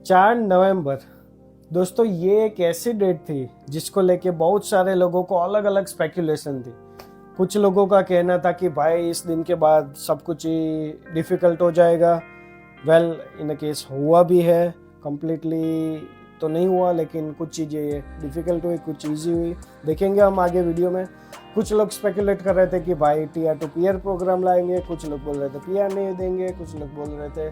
4 नवंबर। दोस्तों ये एक ऐसी डेट थी जिसको लेके बहुत सारे लोगों को अलग अलग स्पेकुलेशन थी। कुछ लोगों का कहना था कि भाई इस दिन के बाद सब कुछ ही डिफिकल्ट हो जाएगा। वेल इन केस हुआ भी है, कम्प्लीटली तो नहीं हुआ, लेकिन कुछ चीज़ें डिफिकल्ट हुई, कुछ ईजी हुई, देखेंगे हम आगे वीडियो में। कुछ लोग स्पेकुलेट कर रहे थे कि भाई टीयर टू पीयर प्रोग्राम लाएंगे, कुछ लोग बोल रहे थे पीआर नहीं देंगे, कुछ लोग बोल रहे थे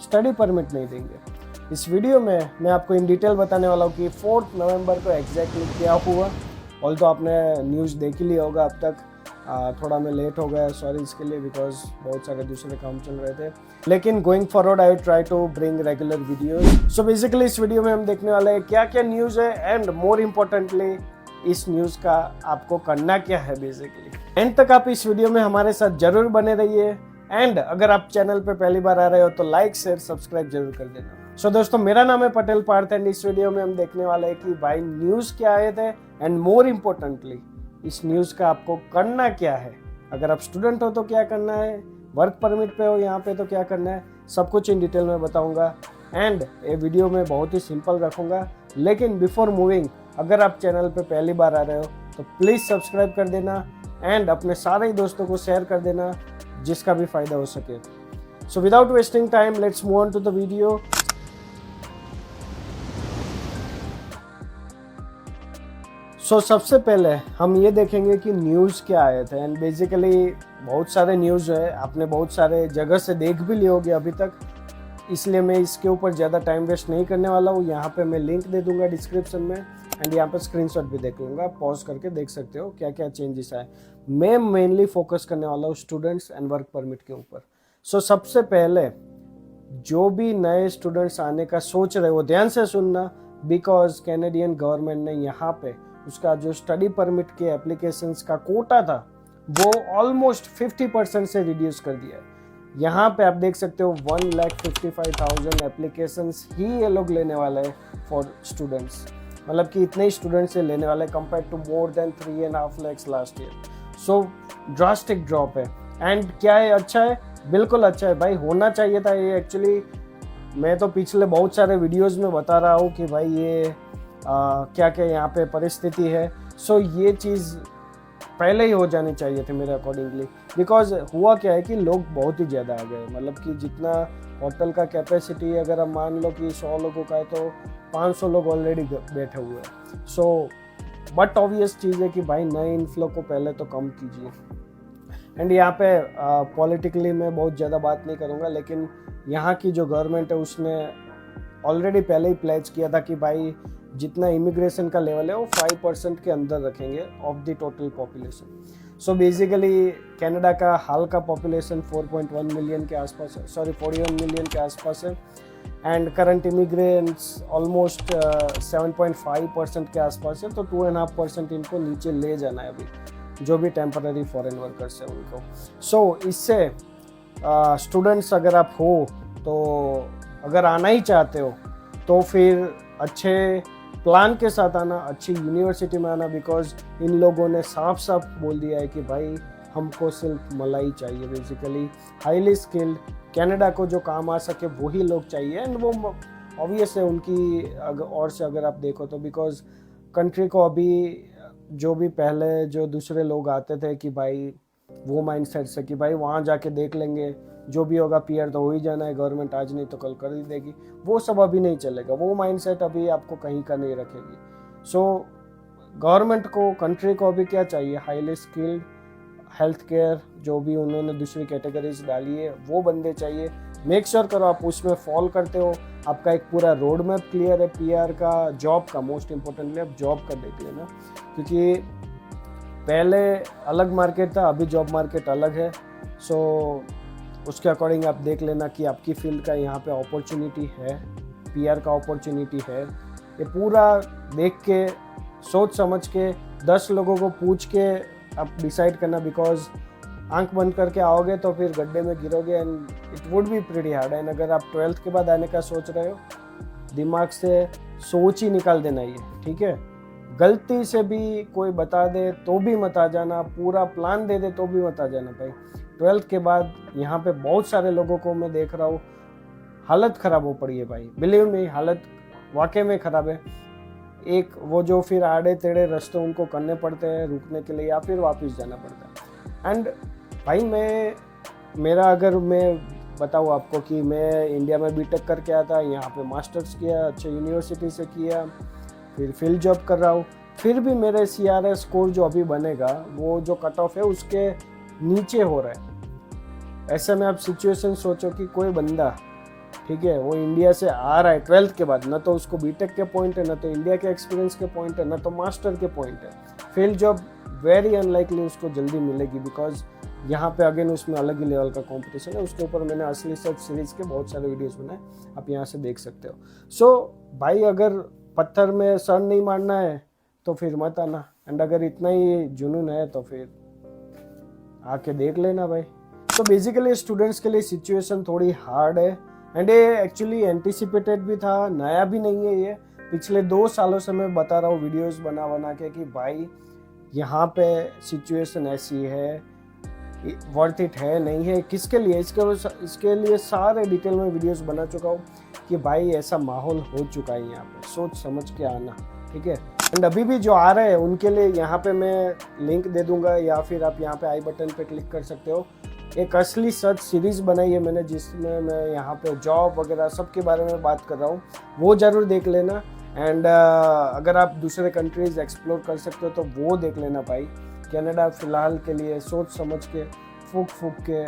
स्टडी परमिट नहीं देंगे। इस वीडियो में मैं आपको इन डिटेल बताने वाला हूँ कि 4 नवंबर को एग्जैक्टली क्या हुआ। ऑल तो आपने न्यूज़ देख ही लिया होगा अब तक। थोड़ा मैं लेट हो गया, सॉरी इसके लिए, बिकॉज बहुत सारे दूसरे काम चल रहे थे। लेकिन going forward I try to bring regular videos. So basically इस वीडियो में हम देखने वाले हैं क्या क्या न्यूज़ है, एंड मोर इम्पोर्टेंटली इस न्यूज़ का आपको करना क्या है। बेसिकली एंड तक आप इस वीडियो में हमारे साथ जरूर बने रहिए, एंड अगर आप चैनल पे पहली बार आ रहे हो तो लाइक शेयर सब्सक्राइब जरूर कर देना। सो दोस्तों मेरा नाम है पटेल पार्थ, एंड इस वीडियो में हम देखने वाले हैं कि भाई न्यूज़ क्या आए थे, एंड मोर इम्पोर्टेंटली इस न्यूज़ का आपको करना क्या है। अगर आप स्टूडेंट हो तो क्या करना है, वर्क परमिट पे हो यहाँ पे तो क्या करना है, सब कुछ इन डिटेल में बताऊंगा। एंड ये वीडियो में बहुत ही सिंपल रखूंगा, लेकिन बिफोर मूविंग अगर आप चैनल पे पहली बार आ रहे हो तो प्लीज़ सब्सक्राइब कर देना, एंड अपने सारे ही दोस्तों को शेयर कर देना जिसका भी फायदा हो सके। So without wasting time let's move on to the video. So सबसे पहले हम ये देखेंगे कि न्यूज़ क्या आए थे, एंड बेसिकली बहुत सारे न्यूज़ है, आपने बहुत सारे जगह से देख भी लिए होंगे अभी तक, इसलिए मैं इसके ऊपर ज़्यादा टाइम वेस्ट नहीं करने वाला हूँ। यहाँ पे मैं लिंक दे दूंगा डिस्क्रिप्शन में, एंड यहाँ पे स्क्रीनशॉट भी देख लूँगा, पॉज करके देख सकते हो क्या क्या चेंजेस आए। मैं मेनली फोकस करने वाला हूँ स्टूडेंट्स एंड वर्क परमिट के ऊपर। सो सबसे पहले जो भी नए स्टूडेंट्स आने का सोच रहे हो ध्यान से सुनना, बिकॉज कैनेडियन गवर्नमेंट ने यहाँ पे उसका जो स्टडी परमिट के एप्लीकेशंस का कोटा था वो ऑलमोस्ट 50% से रिड्यूस कर दिया है। यहाँ पे आप देख सकते हो 1,55,000 एप्लीकेशंस ही ये लोग लेने वाले हैं फॉर स्टूडेंट्स, मतलब कि इतने ही स्टूडेंट्स से लेने वाले compare to more than 3.5 lakhs last year. So drastic drop है, एंड क्या है, अच्छा है, बिल्कुल अच्छा है भाई, होना चाहिए था ये एक्चुअली। मैं तो पिछले बहुत सारे वीडियोस में बता रहा हूँ कि भाई ये क्या क्या यहाँ पे परिस्थिति है। सो ये चीज़ पहले ही हो जानी चाहिए थी मेरे अकॉर्डिंगली, बिकॉज हुआ क्या है कि लोग बहुत ही ज़्यादा आ गए, मतलब कि जितना होटल का कैपेसिटी अगर हम मान लो कि 100 लोगों का है तो 500 लोग ऑलरेडी बैठे हुए हैं। सो बट ऑब्वियस चीज़ है कि भाई नए इनफ्लो को पहले तो कम कीजिए। एंड यहाँ पे पॉलिटिकली मैं बहुत ज़्यादा बात नहीं करूँगा, लेकिन यहाँ की जो गवर्नमेंट है उसने ऑलरेडी पहले ही प्लेज किया था कि भाई जितना इमिग्रेशन का लेवल है वो 5% के अंदर रखेंगे of the total population. So basically Canada का हाल का पॉपुलेशन 4.1 मिलियन के आसपास है, सॉरी 41 मिलियन के आसपास है, एंड करंट इमिग्रेंट्स ऑलमोस्ट 7.5% के आसपास है। तो 2.5% इनको नीचे ले जाना है अभी, जो भी टेम्पररी फॉरेन वर्कर्स है उनको। सो इससे स्टूडेंट्स अगर आप हो तो अगर आना ही चाहते हो तो फिर अच्छे प्लान के साथ आना, अच्छी यूनिवर्सिटी में आना, बिकॉज इन लोगों ने साफ साफ बोल दिया है कि भाई हमको सिर्फ मलाई चाहिए, बेसिकली हाईली स्किल्ड कनाडा को जो काम आ सके वही लोग चाहिए। एंड वो ऑब्वियस है उनकी और से अगर आप देखो तो, बिकॉज कंट्री को अभी जो भी पहले जो दूसरे लोग आते थे कि भाई वो माइंडसेट से कि भाई वहाँ जाके देख लेंगे, जो भी होगा पीआर तो हो ही जाना है, गवर्नमेंट आज नहीं तो कल कर ही देगी, वो सब अभी नहीं चलेगा, वो माइंडसेट अभी आपको कहीं का नहीं रखेगी। सो गवर्नमेंट को, कंट्री को अभी क्या चाहिए, हाईली स्किल्ड हेल्थ केयर, जो भी उन्होंने दूसरी कैटेगरीज डाली है वो बंदे चाहिए। मेक श्योर करो आप उसमें फॉल करते हो, आपका एक पूरा रोड मैप क्लियर है पीआर का, जॉब का, मोस्ट इम्पोर्टेंटली आप जॉब का देख लेना, क्योंकि पहले अलग मार्केट था, अभी जॉब मार्केट अलग है। सो उसके अकॉर्डिंग आप देख लेना कि आपकी फील्ड का यहाँ पे अपॉर्चुनिटी है, पीआर का अपॉर्चुनिटी है, ये पूरा देख के सोच समझ के 10 लोगों को पूछ के आप डिसाइड करना, बिकॉज आंख बंद करके आओगे तो फिर गड्ढे में गिरोगे, and it would be pretty hard. And अगर आप 12th के बाद आने का सोच रहे हो, दिमाग से सोच ही निकाल देना ये, ठीक है। गलती से भी कोई बता दे तो भी मत आ जाना, पूरा प्लान दे दे तो भी मत आ जाना भाई। 12th के बाद यहाँ पे बहुत सारे लोगों को मैं देख रहा हूँ हालत ख़राब हो पड़ी है भाई, बिलीव मी, हालत वाकई में ख़राब है। एक वो जो फिर आड़े टेढ़े रास्ते उनको करने पड़ते हैं रुकने के लिए, या फिर वापस जाना पड़ता है। एंड भाई मेरा अगर मैं बताऊँ आपको कि मैं इंडिया में बीटेक करके आया था, यहाँ पे मास्टर्स किया, अच्छे यूनिवर्सिटी से किया, फिर फील्ड जॉब कर रहा हूँ, फिर भी मेरे CRS स्कोर जो अभी बनेगा वो जो कट ऑफ है उसके नीचे हो रहा है। ऐसे में आप सिचुएशन सोचो कि कोई बंदा, ठीक है, वो इंडिया से आ रहा है 12th के बाद, ना तो उसको बीटेक के पॉइंट है, ना तो इंडिया के एक्सपीरियंस के पॉइंट है, ना तो मास्टर के पॉइंट है। फील्ड जॉब वेरी अनलाइकली उसको जल्दी मिलेगी, बिकॉज यहाँ पे अगेन उसमें अलग ही लेवल का कंपटीशन है। उसके ऊपर मैंने असली सच सीरीज के बहुत सारे वीडियोस बनाए, आप यहाँ से देख सकते हो। सो भाई अगर पत्थर में सर नहीं मारना है तो फिर मत आना, एंड अगर इतना ही जुनून है तो फिर आके देख लेना भाई। तो बेसिकली स्टूडेंट्स के लिए सिचुएशन थोड़ी हार्ड है, एंड ये एक्चुअली एंटिसिपेटेड भी था, नया भी नहीं है ये। पिछले 2 सालों से मैं बता रहा हूँ वीडियोस बना बना के कि भाई यहाँ पे सिचुएशन ऐसी है, वर्थ इट है नहीं है, किसके लिए, इसके लिए सारे डिटेल में वीडियोस बना चुका हूँ कि भाई ऐसा माहौल हो चुका है यहाँ पे, सोच समझ के आना, ठीक है। एंड अभी भी जो आ रहे हैं उनके लिए यहाँ पे मैं लिंक दे दूंगा, या फिर आप यहाँ पे आई बटन पे क्लिक कर सकते हो। एक असली सच सीरीज बनाई है मैंने, जिसमें मैं यहाँ पे जॉब वगैरह सब के बारे में बात कर रहा हूँ, वो ज़रूर देख लेना। एंड अगर आप दूसरे कंट्रीज एक्सप्लोर कर सकते हो तो वो देख लेना भाई। कनाडा फिलहाल के लिए सोच समझ के फूक के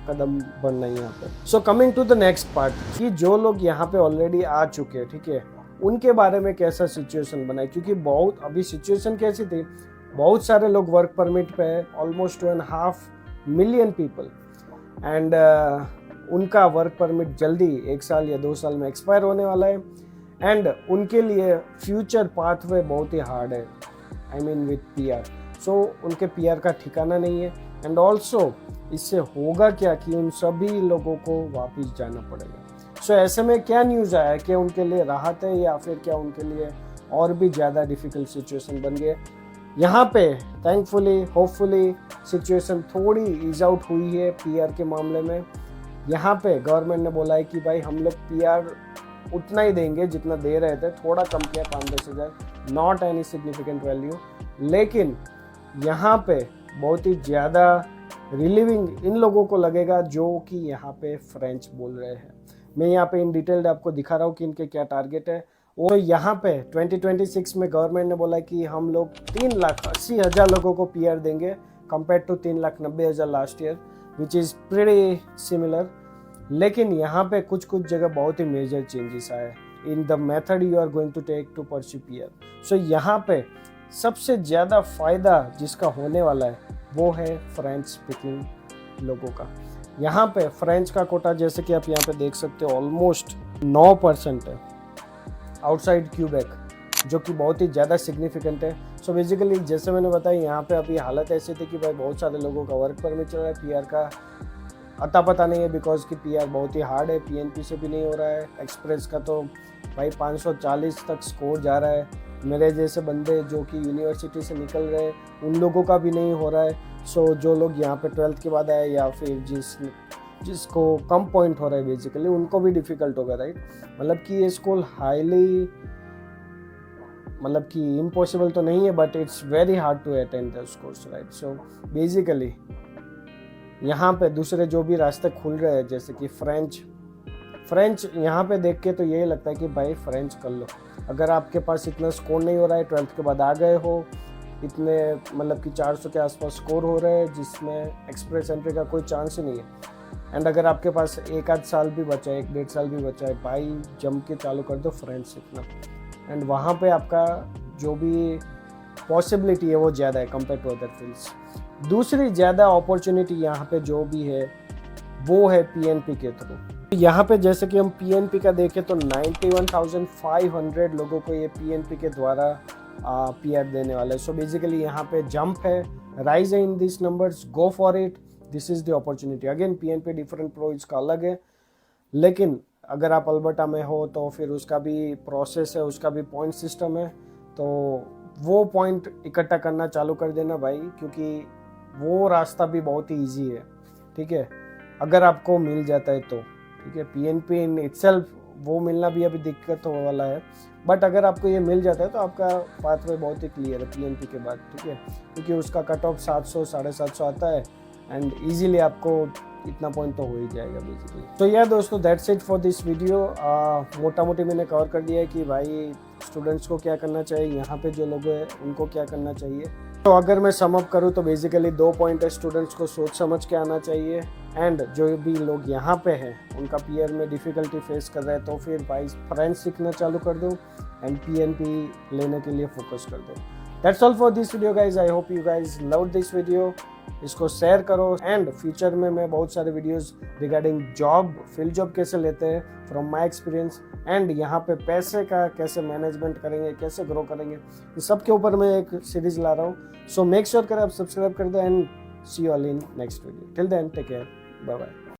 कदम बढ़ना है यहाँ पे। So coming to the next part, कि जो लोग यहाँ पे ऑलरेडी आ चुके हैं, ठीक है, उनके बारे में कैसा सिचुएशन बना है। क्योंकि बहुत अभी सिचुएशन कैसी थी, बहुत सारे लोग वर्क परमिट पे है, ऑलमोस्ट 2.5 मिलियन पीपल, एंड उनका वर्क परमिट जल्दी 1 साल या 2 साल में एक्सपायर होने वाला है। एंड उनके लिए फ्यूचर पाथवे बहुत ही हार्ड है, आई मीन विथ PR। सो उनके PR का ठिकाना नहीं है। एंड ऑल्सो इससे होगा क्या कि उन सभी लोगों को वापस जाना पड़ेगा। सो ऐसे में क्या न्यूज़ आया कि उनके लिए राहत है, या फिर क्या उनके लिए और भी ज़्यादा डिफ़िकल्ट सिचुएशन बन गए। यहाँ पे थैंकफुली होपफुली सिचुएशन थोड़ी ईज आउट हुई है PR के मामले में। यहाँ पे गवर्नमेंट ने बोला है कि भाई हम लोग PR उतना ही देंगे जितना दे रहे थे, थोड़ा कम किया 5-10 हज़ार, नॉट एनी सिग्निफिकेंट वैल्यू। लेकिन यहाँ पे बहुत ही ज़्यादा रिलीविंग इन लोगों को लगेगा जो कि यहाँ पे फ्रेंच बोल रहे हैं। मैं यहाँ पे इन डिटेल्ड आपको दिखा रहा हूँ कि इनके क्या टारगेट है। वो यहाँ पे 2026 में गवर्नमेंट ने बोला कि हम लोग 3,80,000 लोगों को PR देंगे, compare to 3,90,000 last year, which is pretty similar. लेकिन यहाँ पे कुछ जगह बहुत ही मेजर चेंजेस आए in the method you are going to take to pursue PR। So यहाँ पे सबसे ज़्यादा फ़ायदा जिसका होने वाला है वो है फ्रेंच स्पीकिंग लोगों का। यहाँ पे फ्रेंच का कोटा जैसे कि आप यहाँ पे देख सकते हो ऑलमोस्ट 9% है आउटसाइड क्यूबेक, जो कि बहुत ही ज़्यादा सिग्निफिकेंट है। सो बेसिकली जैसे मैंने बताया, यहाँ पे अभी हालत ऐसी थी कि भाई बहुत सारे लोगों का वर्क परमिट चल रहा है, PR का अता पता नहीं है, बिकॉज कि PR बहुत ही हार्ड है, PNP से भी नहीं हो रहा है। एक्सप्रेस का तो भाई 540 तक स्कोर जा रहा है। मेरे जैसे बंदे जो कि यूनिवर्सिटी से निकल रहे हैं उन लोगों का भी नहीं हो रहा है। सो जो लोग यहाँ पे 12th के बाद आए, या फिर जिसको कम पॉइंट हो रहा है बेसिकली, उनको भी डिफ़िकल्ट होगा, राइट। मतलब कि ये स्कूल हाईली, मतलब कि इम्पॉसिबल तो नहीं है, but it's very hard to attend the course, right. So basically यहाँ पे दूसरे जो भी रास्ते खुल रहे हैं, जैसे कि फ्रेंच यहाँ पे देख के तो यही लगता है कि भाई फ्रेंच कर लो। अगर आपके पास इतना स्कोर नहीं हो रहा है, 12th के बाद आ गए हो, इतने मतलब कि 400 के आसपास स्कोर हो रहे हैं, जिसमें एक्सप्रेस एंट्री का कोई चांस ही नहीं है। एंड अगर आपके पास 1-8 साल भी बचा है, 1-1.5 साल भी बचा है, भाई जम के चालू कर दो फ्रेंच सीखना। एंड वहाँ पे आपका जो भी पॉसिबिलिटी है वो ज़्यादा है कंपेयर टू अदर फील्ड्स। दूसरी ज़्यादा अपॉर्चुनिटी यहाँ पे जो भी है वो है PNP के थ्रू। यहाँ पे जैसे कि हम PNP का देखें तो 91,500 लोगों को ये PNP के द्वारा PR देने वाला है। सो बेसिकली यहाँ पे जंप है, राइज है in this numbers, go for it, this is the opportunity. Again PNP different pro इसका अलग है, लेकिन अगर आप अल्बर्टा में हो तो फिर उसका भी प्रोसेस है, उसका भी पॉइंट सिस्टम है। तो वो पॉइंट इकट्ठा करना चालू कर देना भाई, क्योंकि वो रास्ता भी बहुत ही ईजी है, ठीक है, अगर आपको मिल जाता है तो। ठीक है। पीएनपी इन इटसेल्फ वो मिलना भी अभी दिक्कत होने वाला है, बट अगर आपको ये मिल जाता है तो आपका पाथवे बहुत ही क्लियर है पीएनपी के बाद, ठीक है, क्योंकि उसका कट ऑफ 700 750 आता है एंड इजीली आपको इतना पॉइंट तो हो ही जाएगा बेसिकली। तो यार दोस्तों, that's it for this video. मोटा मोटी मैंने कवर कर दिया है कि भाई स्टूडेंट्स को क्या करना चाहिए, यहाँ पे जो लोग हैं उनको क्या करना चाहिए। तो अगर मैं सम अप करूँ तो बेसिकली 2 पॉइंट है, स्टूडेंट्स को सोच समझ के आना चाहिए, एंड जो भी लोग यहाँ पे हैं उनका पीआर में डिफ़िकल्टी फेस कर रहे हैं तो फिर भाई फ्रेंच सीखना चालू कर दो एंड पीएनपी लेने के लिए फोकस कर दो। That's all for this video guys. I hope you guys loved this video. इसको शेयर करो एंड फ्यूचर में मैं बहुत सारे videos regarding job, field job कैसे लेते हैं फ्रॉम माय एक्सपीरियंस, एंड यहाँ पे पैसे का कैसे मैनेजमेंट करेंगे, कैसे ग्रो करेंगे, इस सब के ऊपर मैं एक सीरीज ला रहा हूँ। सो मेक श्योर करें आप सब्सक्राइब कर दो and see you all in next video. Till then take care, bye bye.